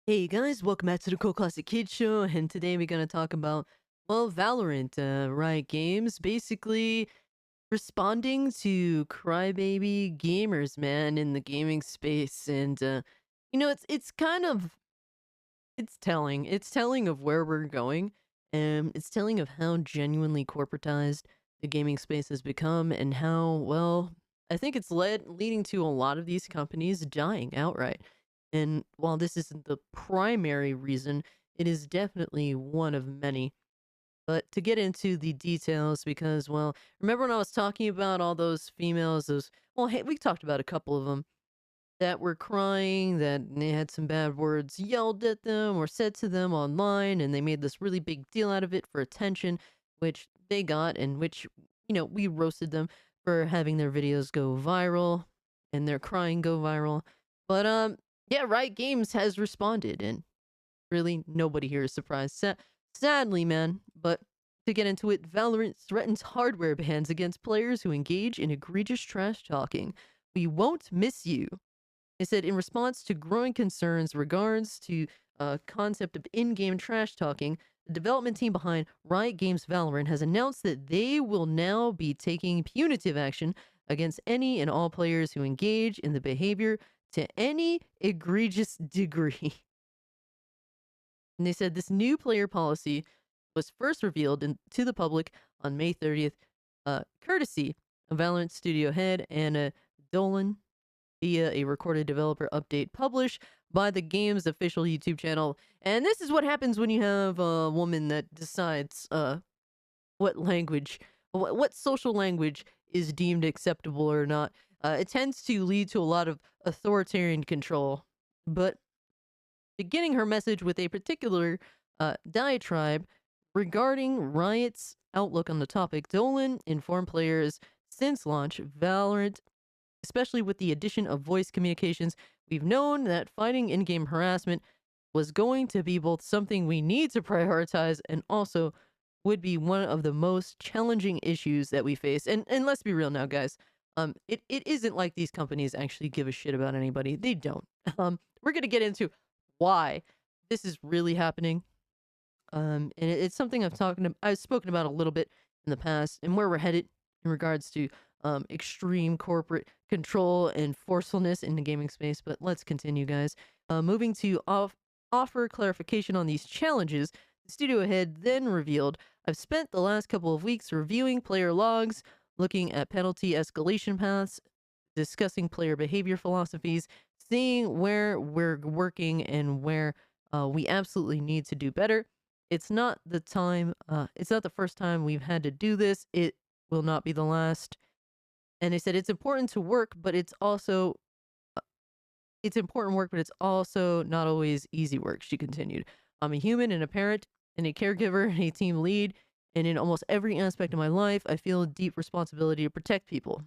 Hey guys, welcome back to the Cool Classic Kids Show, and today we're gonna talk about, well, Valorant, Riot Games, basically responding to crybaby gamers, man, in the gaming space, and it's kind of it's telling of where we're going, and it's telling of how genuinely corporatized the gaming space has become, and how well I think it's leading to a lot of these companies dying outright. And while this isn't the primary reason, it is definitely one of many. But to get into the details, because, well, remember when I was talking about all those females, well, hey, we talked about a couple of them that were crying, that they had some bad words yelled at them or said to them online, and they made this really big deal out of it for attention, which they got, and which, we roasted them for having their videos go viral and their crying go viral. But, yeah, Riot Games has responded, and really nobody here is surprised. Sadly, man, but to get into it, Valorant threatens hardware bans against players who engage in egregious trash talking. We won't miss you. It said in response to growing concerns regards to concept of in-game trash talking, the development team behind Riot Games Valorant has announced that they will now be taking punitive action against any and all players who engage in the behavior to any egregious degree. And they said this new player policy was first revealed to the public on May 30th, courtesy of Valorant studio head Anna Dolan via a recorded developer update published by the game's official YouTube channel. And this is what happens when you have a woman that decides what language, what social language is deemed acceptable or not. It tends to lead to a lot of authoritarian control. But beginning her message with a particular diatribe regarding Riot's outlook on the topic, Dolan informed players since launch, Valorant, especially with the addition of voice communications, we've known that fighting in game harassment was going to be both something we need to prioritize and also would be one of the most challenging issues that we face. And let's be real now, guys. It isn't like these companies actually give a shit about anybody. They don't. We're gonna get into why this is really happening. And it's something I've spoken about a little bit in the past, and where we're headed in regards to extreme corporate control and forcefulness in the gaming space. But let's continue, guys. Moving to offer clarification on these challenges, the studio head then revealed, I've spent the last couple of weeks reviewing player logs, looking at penalty escalation paths, discussing player behavior philosophies, seeing where we're working and where we absolutely need to do better. It's not the first time we've had to do this. It will not be the last. And they said it's important to work, but uh, it's important work, but it's also not always easy work, she continued. I'm a human and a parent and a caregiver and a team lead, and in almost every aspect of my life, I feel a deep responsibility to protect people.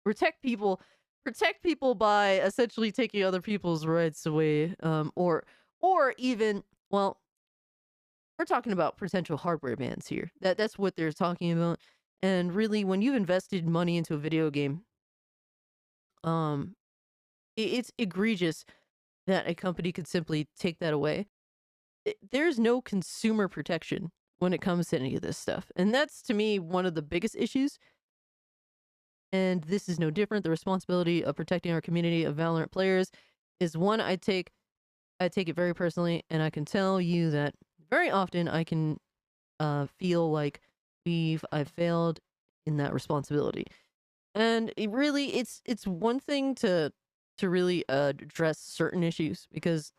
Protect people, protect people by essentially taking other people's rights away, or even, well, we're talking about potential hardware bans here. That's what they're talking about. And really, when you've invested money into a video game, um, it's egregious that a company could simply take that away. There's no consumer protection when it comes to any of this stuff, and that's to me one of the biggest issues. And this is no different. The responsibility of protecting our community of Valorant players is one I take. I take it very personally, and I can tell you that very often I can feel like I've failed in that responsibility. And it's one thing to really address certain issues, because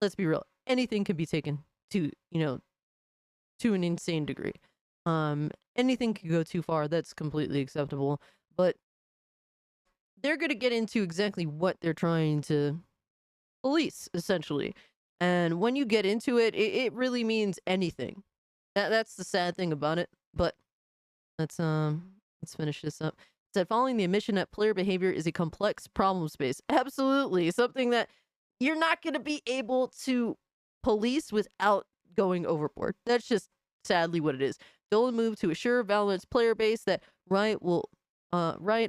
let's be real, anything can be taken to, to an insane degree. Anything can go too far, that's completely acceptable. But they're going to get into exactly what they're trying to police, essentially. And when you get into it, it really means anything. That's the sad thing about it. But let's finish this up. It said following the admission that player behavior is a complex problem space. Absolutely. Something that you're not gonna be able to police without going overboard. That's just sadly what it is. Dolan moved to assure Valorant's player base that Riot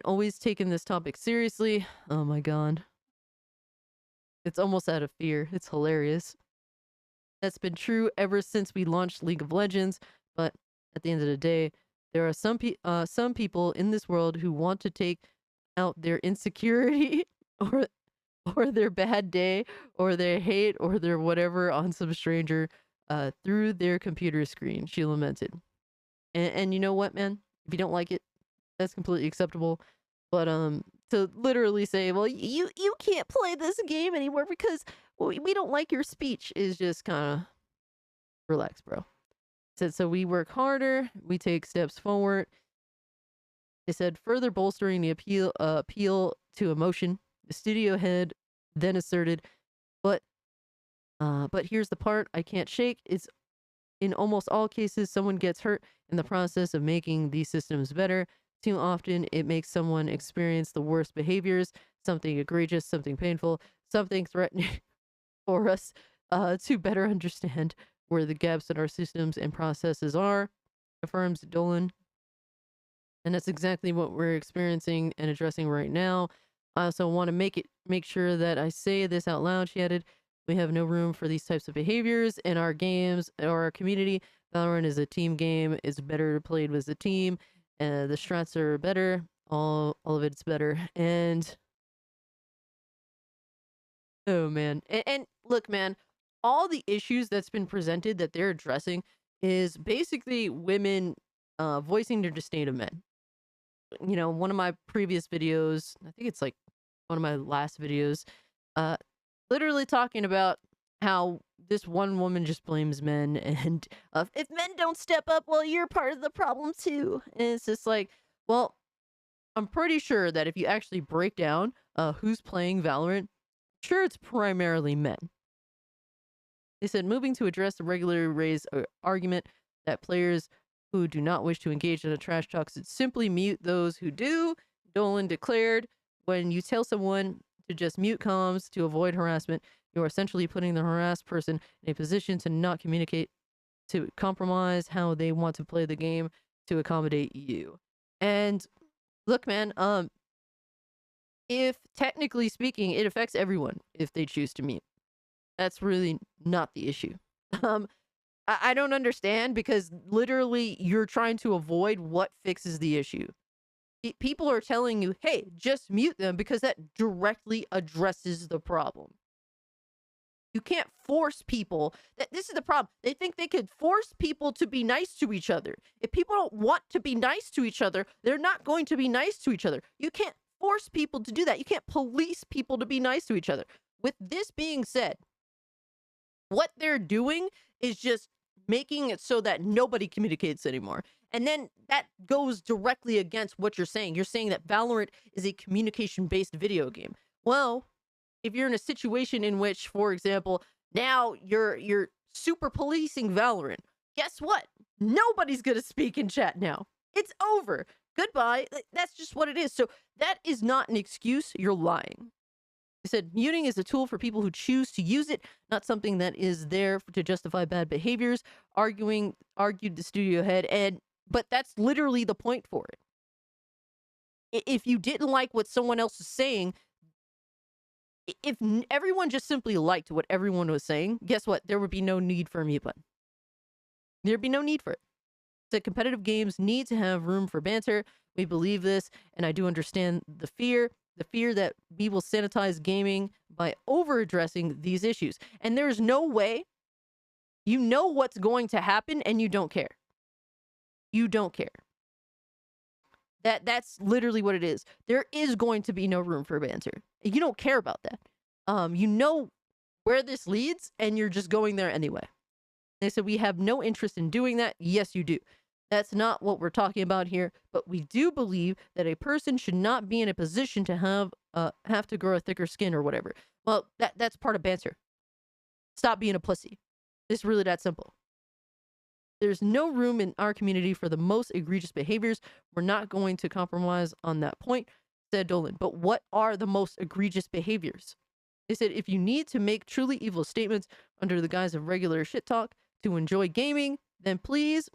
always taken this topic seriously. Oh my god. It's almost out of fear. It's hilarious. That's been true ever since we launched League of Legends. But at the end of the day, there are some people in this world who want to take out their insecurity or their bad day or their hate or their whatever on some stranger through their computer screen. She lamented. And you know what, man? If you don't like it, that's completely acceptable. But to literally say, well, you can't play this game anymore because we don't like your speech is just kind of relax, bro. Said so we work harder, we take steps forward. They said further bolstering the appeal to emotion. The studio head then asserted, but here's the part I can't shake. It's in almost all cases, someone gets hurt in the process of making these systems better. Too often, it makes someone experience the worst behaviors, something egregious, something painful, something threatening for us to better understand where the gaps in our systems and processes are, affirms Dolan. And that's exactly what we're experiencing and addressing right now. I also want to make sure that I say this out loud, she added. We have no room for these types of behaviors in our games or our community. Valorant is a team game. It's better played with a team. The strats are better. All of it's better. And oh man. And look, man, all the issues that's been presented that they're addressing is basically women voicing their disdain of men. You know, one of my previous videos, I think it's like one of my last videos, uh, literally talking about how this one woman just blames men and if men don't step up, well, you're part of the problem too. And it's just like, well, I'm pretty sure that if you actually break down who's playing Valorant, sure, it's primarily men. They said moving to address the regularly raised argument that players who do not wish to engage in a trash talk should simply mute those who do. Dolan declared, when you tell someone to just mute comms to avoid harassment, you are essentially putting the harassed person in a position to not communicate, to compromise how they want to play the game to accommodate you. And look, man, if technically speaking, it affects everyone if they choose to mute. That's really not the issue. Um, I don't understand because literally you're trying to avoid what fixes the issue. People are telling you, hey, just mute them because that directly addresses the problem. You can't force people. This is the problem. They think they could force people to be nice to each other. If people don't want to be nice to each other, they're not going to be nice to each other. You can't force people to do that. You can't police people to be nice to each other. With this being said, what they're doing is just making it so that nobody communicates anymore. And then that goes directly against what you're saying. You're saying that Valorant is a communication-based video game. Well, if you're in a situation in which, for example, now you're super policing Valorant, guess what? Nobody's going to speak in chat now. It's over. Goodbye. That's just what it is. So that is not an excuse. You're lying. He said, muting is a tool for people who choose to use it, not something that is there to justify bad behaviors, argued the studio head, but that's literally the point for it. If you didn't like what someone else is saying, if everyone just simply liked what everyone was saying, guess what? There would be no need for a mute button. There'd be no need for it. So competitive games need to have room for banter. We believe this, and I do understand the fear that we will sanitize gaming by over-addressing these issues. And there's no way you know what's going to happen and you don't care. You don't care. That's literally what it is. There is going to be no room for banter. You don't care about that. You know where this leads and you're just going there anyway. They said we have no interest in doing that. Yes, you do. That's not what we're talking about here, but we do believe that a person should not be in a position to have to grow a thicker skin or whatever. Well, that's part of banter. Stop being a pussy. It's really that simple. There's no room in our community for the most egregious behaviors. We're not going to compromise on that point, said Dolan. But what are the most egregious behaviors? They said if you need to make truly evil statements under the guise of regular shit talk to enjoy gaming, then please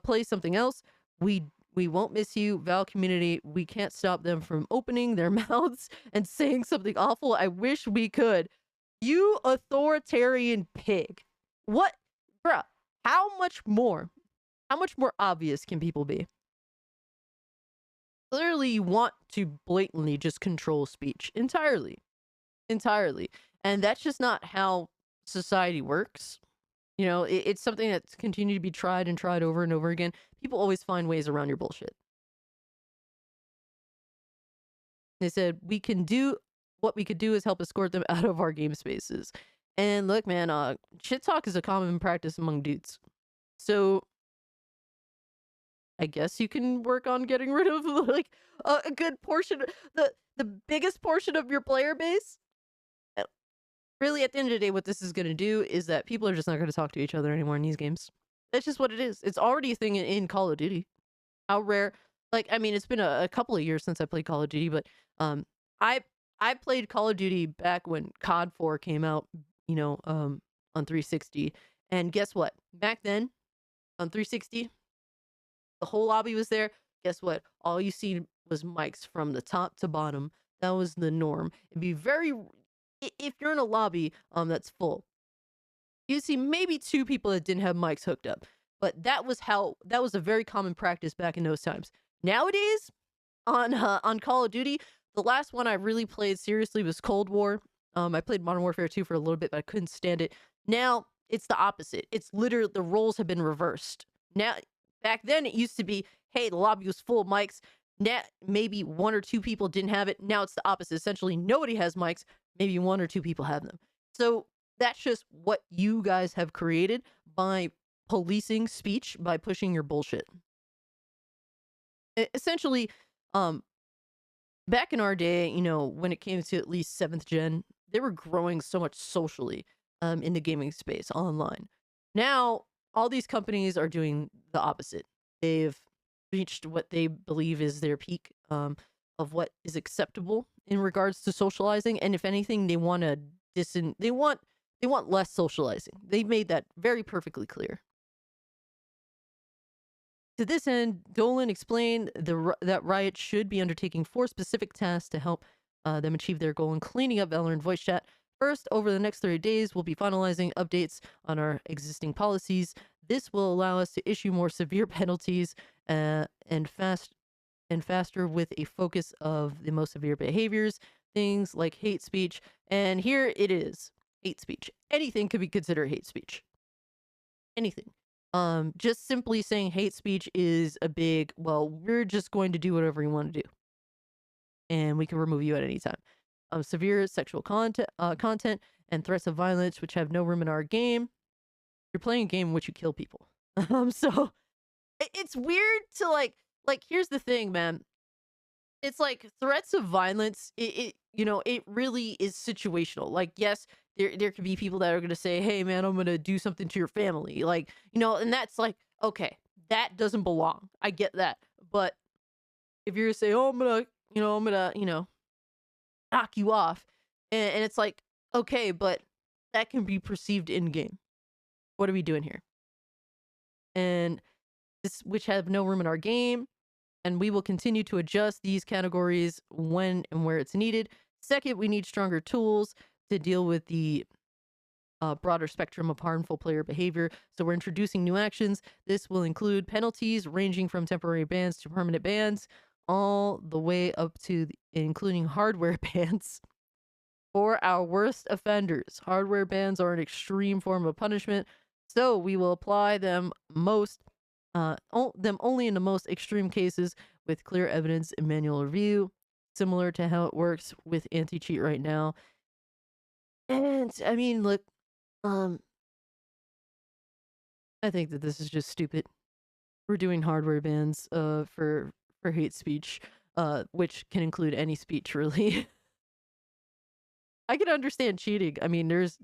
play something else. We won't miss you, Val community. We can't stop them from opening their mouths and saying something awful. I wish we could. You authoritarian pig. What, bruh? How much more? How much more obvious can people be? Clearly, you want to blatantly just control speech entirely, entirely, and that's just not how society works. You know, it's something that's continued to be tried and tried over and over again. People always find ways around your bullshit. They said, "We can do what we could do is help escort them out of our game spaces." And look, man, shit talk is a common practice among dudes. So I guess you can work on getting rid of like a good portion, the biggest portion of your player base. Uh, Really, at the end of the day, what this is going to do is that people are just not going to talk to each other anymore in these games. That's just what it is. It's already a thing in Call of Duty. How rare? Like, I mean, it's been a couple of years since I played Call of Duty, but um, I I played Call of Duty back when COD 4 came out. You know, on 360, and guess what? Back then on 360, the whole lobby was there. Guess what? All you see was mics from the top to bottom. That was the norm. It'd be very if you're in a lobby that's full, you see maybe two people that didn't have mics hooked up. But that was a very common practice back in those times. Nowadays, on Call of Duty, the last one I really played seriously was Cold War. I played Modern Warfare 2 for a little bit, but I couldn't stand it. Now it's the opposite. It's literally the roles have been reversed. Now, back then it used to be, hey, the lobby was full of mics. Now maybe one or two people didn't have it. Now it's the opposite. Essentially, nobody has mics. Maybe one or two people have them. So that's just what you guys have created by policing speech, by pushing your bullshit. Essentially, um, back in our day, you know, when it came to at least 7th gen, they were growing so much socially in the gaming space online. Now, all these companies are doing the opposite. They've reached what they believe is their peak of what is acceptable in regards to socializing, and if anything, they want to they want less socializing. They've made that very perfectly clear. To this end, Dolan explained that Riot should be undertaking four specific tasks to help them achieve their goal in cleaning up Valorant voice chat. First, over the next 30 days, we'll be finalizing updates on our existing policies. This will allow us to issue more severe penalties and faster with a focus of the most severe behaviors, things like hate speech. And here it is, hate speech. Anything could be considered hate speech. Anything. Just simply saying hate speech is a big, well, we're just going to do whatever we want to do, and we can remove you at any time. Severe sexual content and threats of violence, which have no room in our game. You're playing a game in which you kill people. So it's weird to like. Here's the thing, man. It's like threats of violence. It really is situational. Like, yes, there could be people that are gonna say, "Hey, man, I'm gonna do something to your family," like, and that's like, okay, that doesn't belong. I get that, but if you're gonna say, "Oh, I'm gonna, knock you off," and it's like, okay, but that can be perceived in game. What are we doing here? And this, which have no room in our game, and we will continue to adjust these categories when and where it's needed. Second, we need stronger tools to deal with the broader spectrum of harmful player behavior. So we're introducing new actions. This will include penalties ranging from temporary bans to permanent bans, all the way up to including hardware bans for our worst offenders. Hardware bans are an extreme form of punishment, so we will apply them them only in the most extreme cases with clear evidence and manual review, similar to how it works with anti-cheat right now. And I mean, look, um, I think that this is just stupid. We're doing hardware bans for hate speech, which can include any speech really. I can understand cheating. I mean, there's,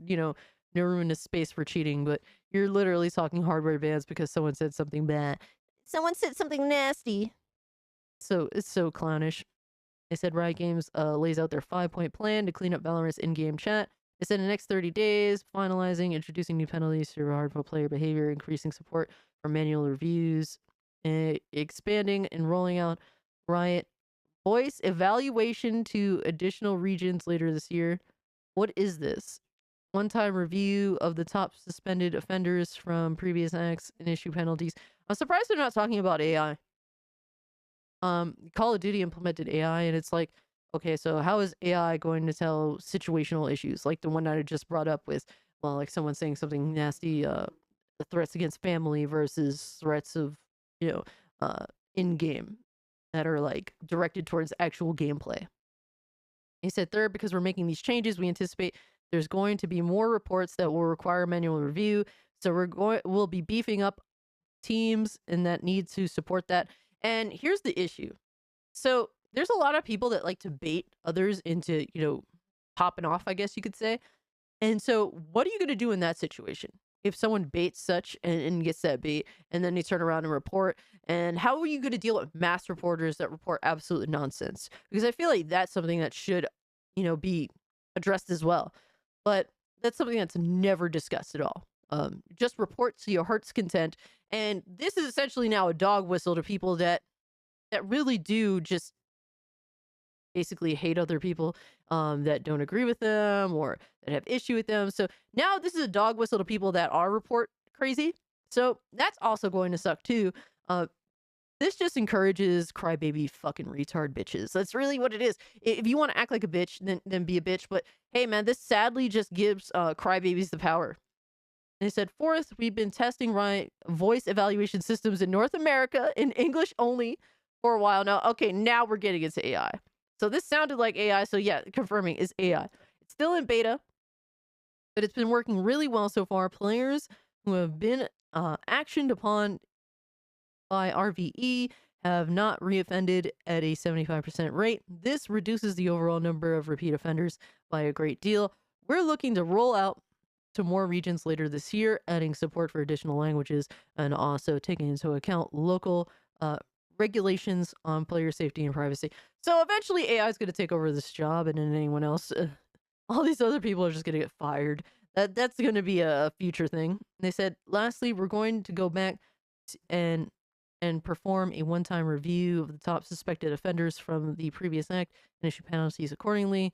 no room in the space for cheating, but you're literally talking hardware bans because someone said something bad. Someone said something nasty. So it's so clownish. They said Riot Games lays out their 5-point plan to clean up Valorant's in-game chat. They said in the next 30 days, finalizing, introducing new penalties for harmful player behavior, increasing support for manual reviews, expanding and rolling out Riot voice evaluation to additional regions later this year. What is this? one-time review of the top suspended offenders from previous acts and issue penalties. I'm surprised they're not talking about AI. Call of Duty implemented AI, and it's like, okay, so how is AI going to tell situational issues like the one that I just brought up with, well, like someone saying something nasty, threats against family versus threats of, you know, uh, in game that are like directed towards actual gameplay. He said, third, because we're making these changes, we anticipate there's going to be more reports that will require manual review. So we'll be beefing up teams and that need to support that. And here's the issue. So there's a lot of people that like to bait others into, popping off, I guess you could say. And so what are you going to do in that situation? If someone baits such and gets that bait and then they turn around and report, and how are you going to deal with mass reporters that report absolute nonsense? Because I feel like that's something that should, be addressed as well. But that's something that's never discussed at all. Just report to your heart's content. And this is essentially now a dog whistle to people that really do just basically hate other people that don't agree with them or that have issue with them. So now this is a dog whistle to people that are report crazy. So that's also going to suck too. This just encourages crybaby fucking retard bitches. That's really what it is. If you want to act like a bitch, then be a bitch. But hey, man, this sadly just gives crybabies the power. And they said, fourth, we've been testing Riot voice evaluation systems in North America in English only for a while now. Okay, now we're getting into AI. So this sounded like AI. So yeah, confirming is AI. It's still in beta, but it's been working really well so far. Players who have been actioned upon by RVE have not reoffended at a 75% rate. This reduces the overall number of repeat offenders by a great deal. We're looking to roll out to more regions later this year, adding support for additional languages and also taking into account local regulations on player safety and privacy. So eventually AI is going to take over this job, and then anyone else, all these other people are just going to get fired. That's going to be a future thing. They said, lastly, we're going to go back and perform a one-time review of the top suspected offenders from the previous act and issue penalties accordingly.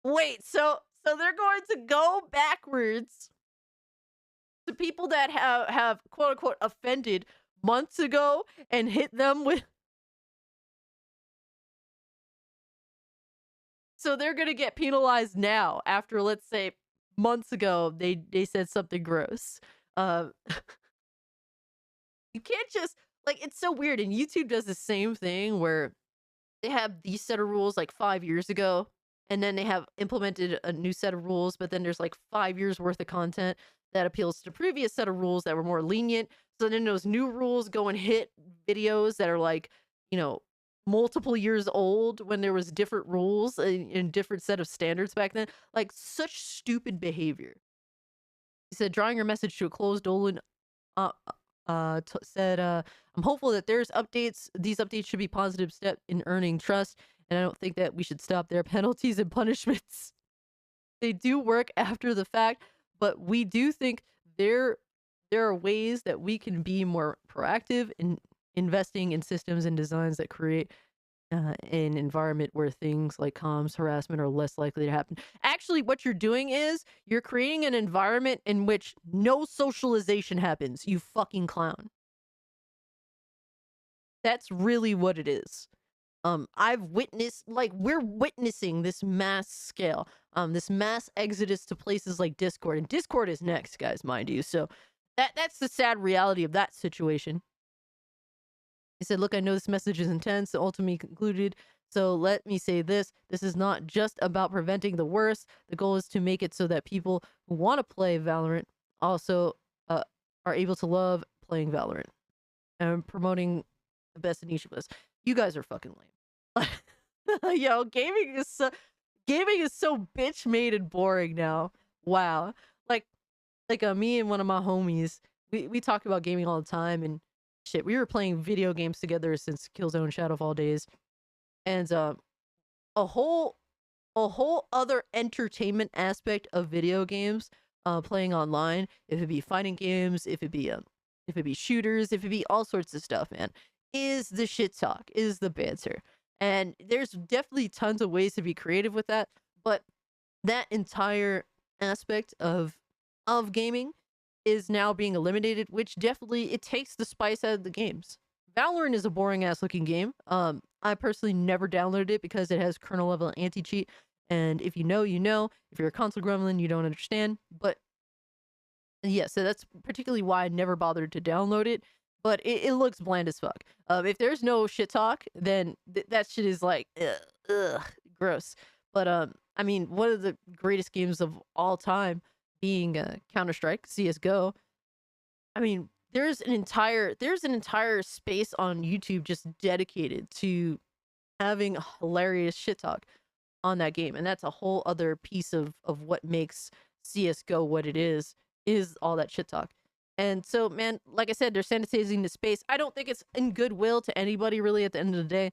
Wait, so they're going to go backwards to people that have quote unquote offended months ago and hit them with. So they're gonna get penalized now after, let's say, months ago they said something gross. You can't just like, it's so weird, and YouTube does the same thing where they have these set of rules like 5 years ago, and then they have implemented a new set of rules, but then there's like 5 years worth of content that appeals to the previous set of rules that were more lenient. So then those new rules go and hit videos that are like, multiple years old when there was different rules and different set of standards back then. Like such stupid behavior. He said, drawing your message to a close, Dolan uh, said, I'm hopeful that there's updates. These updates should be positive step in earning trust, and I don't think that we should stop their penalties and punishments. They do work after the fact, but we do think there are ways that we can be more proactive in investing in systems and designs that create an environment where things like comms harassment are less likely to happen. Actually, what you're doing is you're creating an environment in which no socialization happens, you fucking clown. That's really what it is. I've witnessed, like, we're witnessing this mass scale, this mass exodus to places like Discord, and Discord is next, guys, mind you. So that's the sad reality of that situation. He said, look, I know this message is intense, ultimately concluded. So let me say this. This is not just about preventing the worst. The goal is to make it so that people who want to play Valorant also are able to love playing Valorant and promoting the best in each of us. You guys are fucking lame. Yo, gaming is so bitch made and boring now. Wow. Like me and one of my homies, we talk about gaming all the time, and shit, we were playing video games together since Killzone Shadowfall days. And a whole other entertainment aspect of video games, playing online, if it be fighting games, if it be shooters, if it be all sorts of stuff, man, is the shit talk, is the banter. And there's definitely tons of ways to be creative with that, but that entire aspect of gaming is now being eliminated, which definitely it takes the spice out of the games. Valorant is a boring ass looking game. I personally never downloaded it because it has kernel level anti cheat, and if you know, you know. If you're a console gremlin, you don't understand. But yeah, so that's particularly why I never bothered to download it. But it looks bland as fuck. If there's no shit talk, then that shit is like, gross. But I mean, one of the greatest games of all time being Counter Strike, CS:GO. I mean, there's an entire space on YouTube just dedicated to having hilarious shit talk on that game, and that's a whole other piece of what makes CS:GO what it is all that shit talk. And so, man, like I said, they're sanitizing the space. I don't think it's in goodwill to anybody really at the end of the day.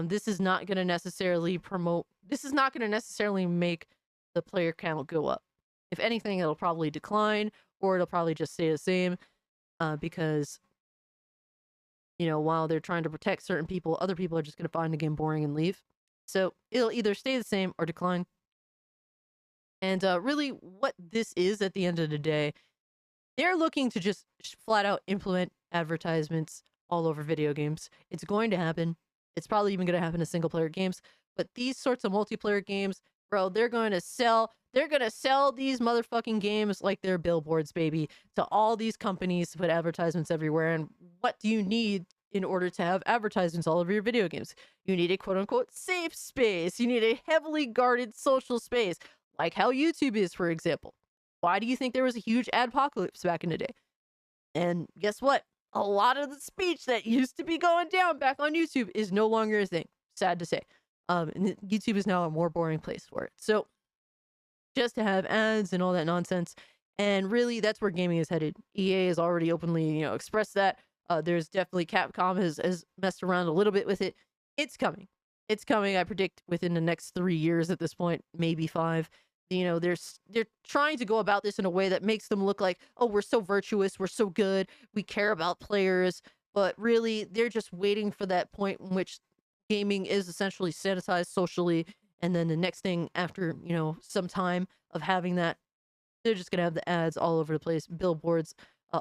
This is not going to necessarily promote. This is not going to necessarily make the player count go up. If anything, it'll probably decline, or it'll probably just stay the same. Because while they're trying to protect certain people, other people are just going to find the game boring and leave. So it'll either stay the same or decline. And really, what this is at the end of the day, they're looking to just flat out implement advertisements all over video games. It's going to happen. It's probably even going to happen in single player games. But these sorts of multiplayer games, bro, they're going to sell. They're going to sell these motherfucking games like they're billboards, baby, to all these companies to put advertisements everywhere. And what do you need in order to have advertisements all over your video games? You need a quote unquote safe space. You need a heavily guarded social space, like how YouTube is, for example. Why do you think there was a huge adpocalypse back in the day? And guess what? A lot of the speech that used to be going down back on YouTube is no longer a thing. Sad to say. And YouTube is now a more boring place for it. So just to have ads and all that nonsense. And really, that's where gaming is headed. EA has already openly, expressed that. There's definitely Capcom has messed around a little bit with it. It's coming. It's coming. I predict within the next 3 years at this point, maybe 5. They're trying to go about this in a way that makes them look like, oh, we're so virtuous, we're so good, we care about players. But really, they're just waiting for that point in which gaming is essentially sanitized socially, and then the next thing after some time of having that, they're just gonna have the ads all over the place, billboards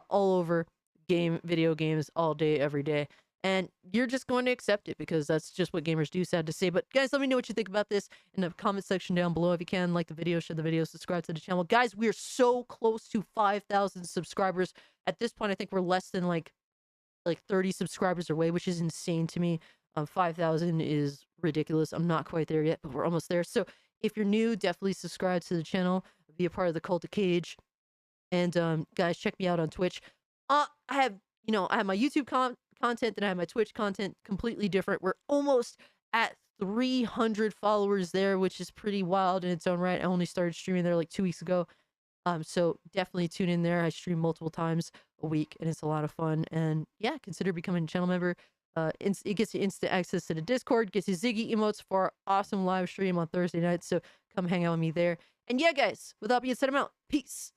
all over video games all day every day. And you're just going to accept it because that's just what gamers do, sad to say. But guys, let me know what you think about this in the comment section down below. If you can, like the video, share the video, subscribe to the channel. Guys, we are so close to 5,000 subscribers. At this point, I think we're less than like 30 subscribers away, which is insane to me. 5,000 is ridiculous. I'm not quite there yet, but we're almost there. So if you're new, definitely subscribe to the channel, be a part of the Cult of Cage. And guys, check me out on Twitch. I have my YouTube content, and I have my Twitch content, completely different. We're almost at 300 followers there, which is pretty wild in its own right. I only started streaming there like 2 weeks ago. So definitely tune in there. I stream multiple times a week, and it's a lot of fun. And yeah, consider becoming a channel member. It gets you instant access to the Discord, gets you Ziggy emotes for our awesome live stream on Thursday nights. So come hang out with me there. And yeah, guys, without being said, I'm out. Peace.